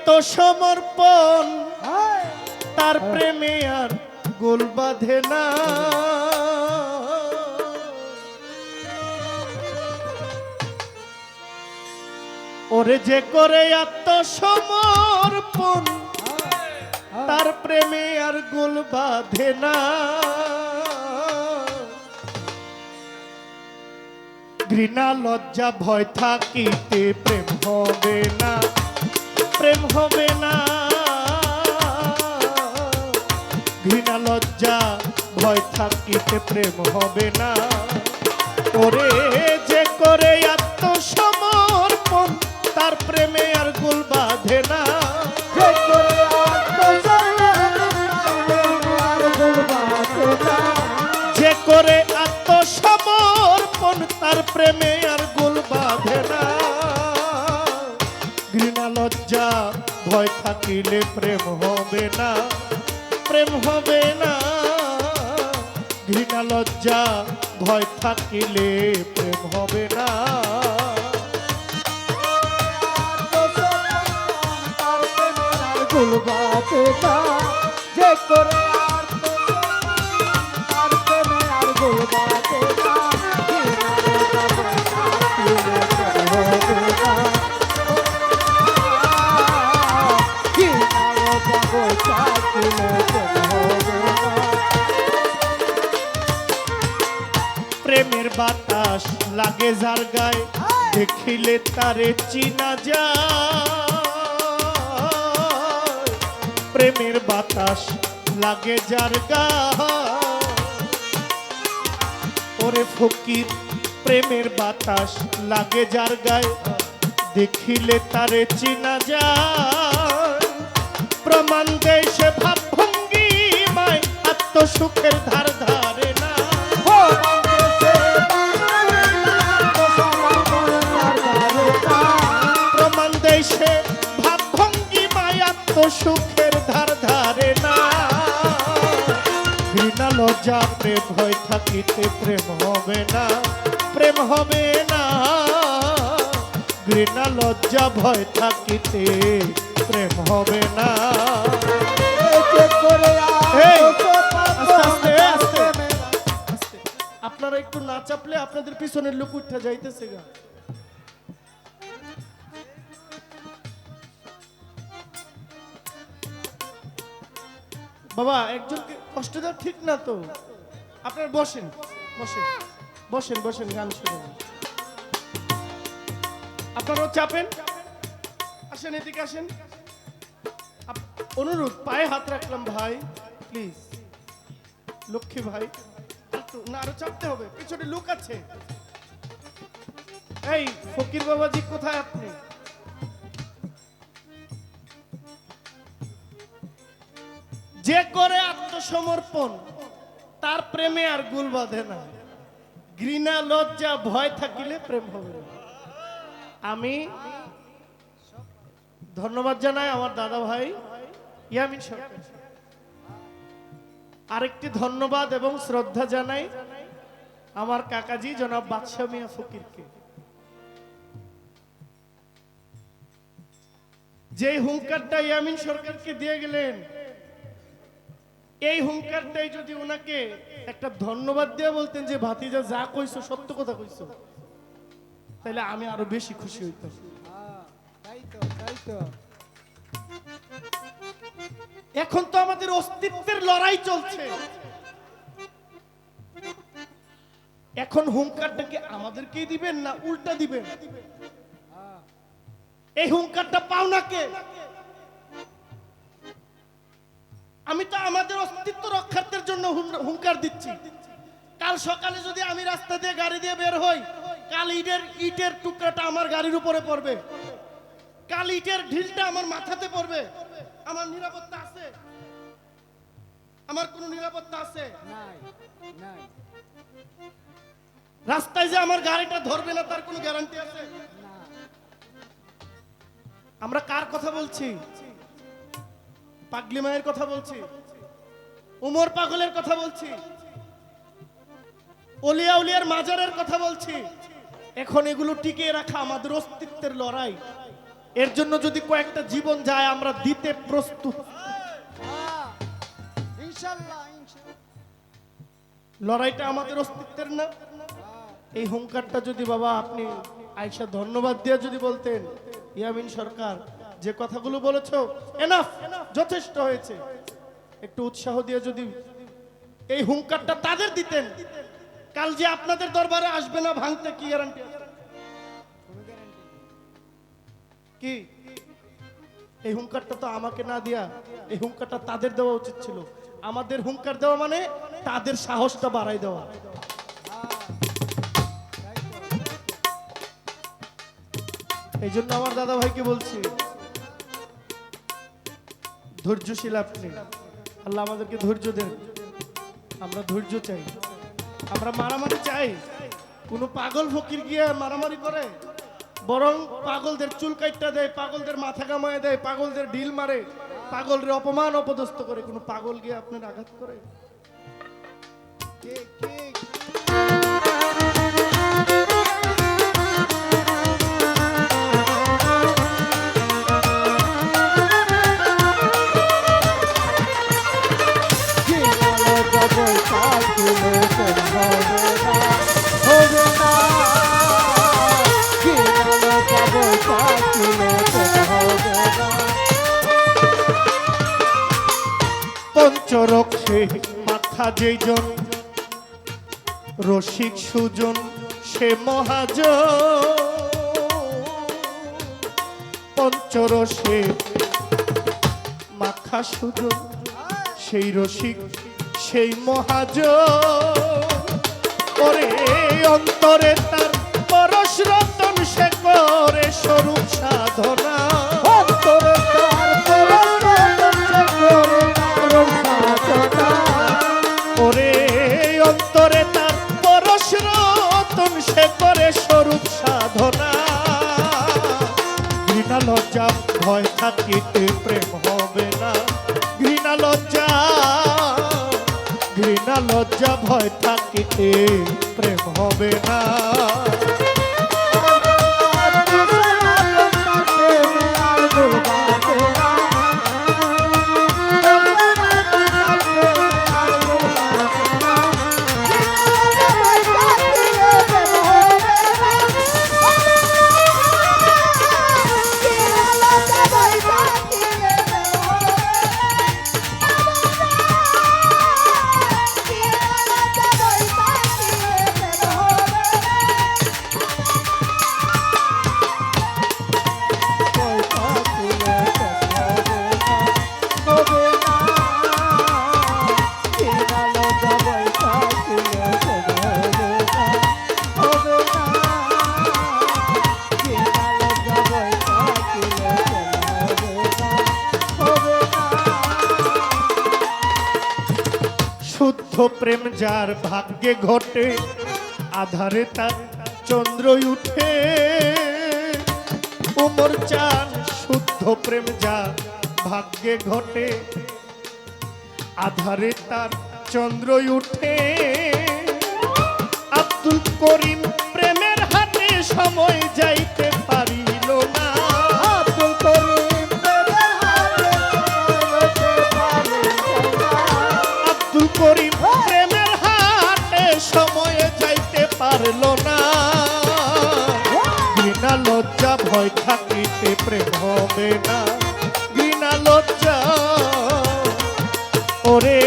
আত্মসমর্পণ তার প্রেমে আর গোল বাঁধে না। ওরে যে করে আত্মসমর্পণ তার প্রেমে আর গোল বাঁধে না। ঘৃণা লজ্জা ভয় থাকিতে প্রেম হবে না, প্রেম হবে না। ঘৃণা লজ্জা ভয় থাকিতে প্রেম হবে না। ওরে যে করে আত্মসমর্পণ তার প্রেমে আর গোল বাঁধে না। যে করে আত্মসমর্পণ তার প্রেমে আর গোল বাঁধে না। ঘৃণা লজ্জা ভয় থাকিলে প্রেম হবে না, প্রেম হবে না। ঘৃণা লজ্জা ভয় থাকিলে প্রেম হবে না। যে করে আর প্রেমে আর গোল বাঁধে না। প্রেমের বাতাস লাগে যার গায়ে দেখিলে তারে চিনা যায়। প্রেমের বাতাস লাগে যার গায়ে। ওরে ফকির প্রেমের বাতাস লাগে যার গায়ে দেখিলে তারে চিনা যায়। প্রমাণ দেয় সে ভাব ভঙ্গি মায় আত্মসুখের ধার ধারে না। প্রমাণ দেয় সে ভাব ভঙ্গি মায় আত্মসুখের ধার ধারে না। ঘৃণা লজ্জা প্রেম ভয় থাকিতে প্রেম হবে না, প্রেম হবে না। ঘৃণা লজ্জা ভয় থাকিতে প্রেম হবে না। আপনারা একটু না চাপলে আপনাদের পিছনের লোক উঠে যাইতেছে গা। বাবা একজনকে কষ্ট দেওয়া ঠিক না তো। আপনারা বসেন বসেন বসেন বসেন, গান শুনুন। আপনারাও চাপেন, আসেন এদিকে আসেন। অনুরোধ পায়ে হাত রাখলাম ভাই, প্লিজ লক্ষ্মী ভাই। না আরো চাপতে হবে, পিছনে লোক আছে। এই ফকির বাবাজি কোথায় আপনি? যে করে আত্মসমর্পণ তার প্রেমে আর গোল বাঁধে না। ঘৃণা লজ্জা ভয় থাকিলে প্রেম হবে না। আমি ধন্যবাদ জানাই আমার দাদা ভাই ইয়ামিন সরকার। আরেকটি ধন্যবাদ এবং শ্রদ্ধা জানাই আমার কাকাজি জনাব বাদশা মিয়া ফকিরকে। যে হুঙ্কারটা ইয়ামিন সরকারকে দিয়ে গেলেন, এই হুঙ্কারটাই যদি ওনাকে একটা ধন্যবাদ দিয়ে বলতেন যে ভাতিজা যা কইছো সত্য কথা কইছো, তাহলে আমি আরো বেশি খুশি হইতাম। এখন তো আমাদের অস্তিত্বের লড়াই চলছে। এখন হুঙ্কারটাকে আমাদেরকেই দিবেন না উল্টা দিবেন? এই হুঙ্কারটা পাও না কে? আমি তো আমাদের অস্তিত্ব রক্ষার্থের জন্য হুঙ্কার দিচ্ছি। কাল সকালে যদি আমি রাস্তা দিয়ে গাড়ি দিয়ে বের হই, কাল ইটের টুকরাটা আমার গাড়ির উপরে পড়বে, কাল ইটের ঢিলটা আমার মাথাতে পড়বে। আমার নিরাপত্তা আছে? আমার কোনো নিরাপত্তা আছে? রাস্তায় যে আমার গাড়িটা ধরবে না তার কোনো গ্যারান্টি আছে? আমরা কার কথা বলছি? পাগলি মায়ের কথা বলছি, উমর পাগলের কথা বলছি, ওলিয়া উলিয়ার মাজারের কথা বলছি। এখন এগুলো টিকিয়ে রাখা আমাদের অস্তিত্বের লড়াই। এর জন্য যদি কয়েকটা জীবন যায় আমরা দিতে প্রস্তুত। ইনশাআল্লাহ ইনশাআল্লাহ। লড়াইটা আমাদের অস্তিত্বের না। এই হুঙ্কারটা যদি বাবা আপনি আয়েশা ধন্যবাদ দিয়ে যদি বলতেন, ইয়ামিন সরকার যে কথাগুলো বলেছো এনাফ, যথেষ্ট হয়েছে, একটু উৎসাহ দিয়ে যদি এই হুঙ্কারটা তাদের দিতেন, কাল যে আপনাদের দরবারে আসবে না ভাঙতে কি গ্যারান্টি আছে? কি এই হুঙ্কারটা তো আমাকে না দিয়া এই হুঙ্কারটা তাদের দেওয়া উচিত ছিল। আমাদের হুঙ্কার দেওয়া মানে তাদের সাহসটা বাড়াই দেওয়া। এই জন্য আমার দাদা ভাইকে বলছি, ধৈর্যশীল আপনি, আল্লাহ আমাদেরকে ধৈর্য দেন। আমরা ধৈর্য চাই, আমরা মারামারি চাই। কোনো পাগল ফকির গিয়ে মারামারি করে, বরং পাগলদের চুল কাইটটা দেয়, পাগলদের মাথা কামায় দেয়, পাগলদের ঢিল মারে, পাগলদের অপমান অপদস্থ করে। কোনো পাগল গিয়ে আপনার আঘাত করে? ঠিক ঠিক। পঞ্চরক্ষে মাথা যেইজন, রসিক সুজন সে মহাজন। পঞ্চরসে মাথা সুজন সেই রসিক সেই মহাজন। ওরে অন্তরে তার পরশ রতন সে করে স্বরূপ সাধনা। অন্তরে তার পরশ সে করে সাধনা। ওরে অন্তরে তার পরশ রতন সে করে স্বরূপ সাধনা। ঘৃণা লজ্জা ভয় থাকিতে প্রেম হবে না। ঘৃণা লজ্জা ভয় থাকিতে প্রেম হবে না। শুদ্ধ প্রেম যার ভাগ্যে ঘটে, আধারে তার চন্দ্র উঠে। উমর চান শুদ্ধ প্রেম যার ভাগ্যে ঘটে, আধারে তার চন্দ্র উঠে। আব্দুল করিম প্রেমের হাতে সময় যাইতে পারিল না। আব্দুল করিম প্রেমের হাতে আব্দুল করিম প্রেমের হাতে সময়ে যাইতে পারল না। ঘৃণা লজ্জা ভয় থাকিতে প্রেম হবে না। ঘৃণা লজ্জা ওরে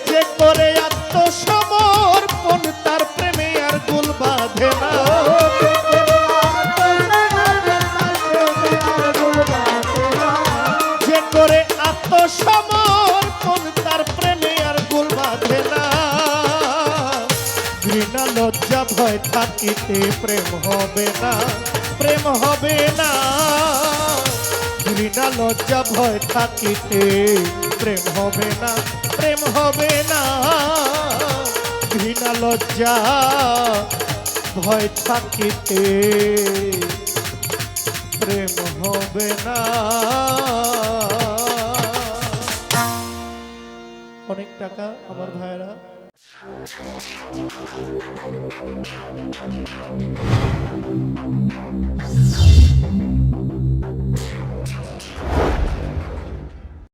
যে করে আত্মসমর্পণ তার প্রেমে আর গুল বাঁধে না। যে করে আত্মসমর্পণ তার প্রেমে আর গুল বাঁধে না। ঘৃণা লজ্জা ভয় থাকিতে প্রেম হবে না। প্রেম হবে না। ঘৃণা লজ্জা ভয় থাকিতে প্রেম হবে না। প্রেম হবে না। ঘৃণা লজ্জা ভয় থাকিতে প্রেম হবে না। অনেক টাকা আমার ভাইরা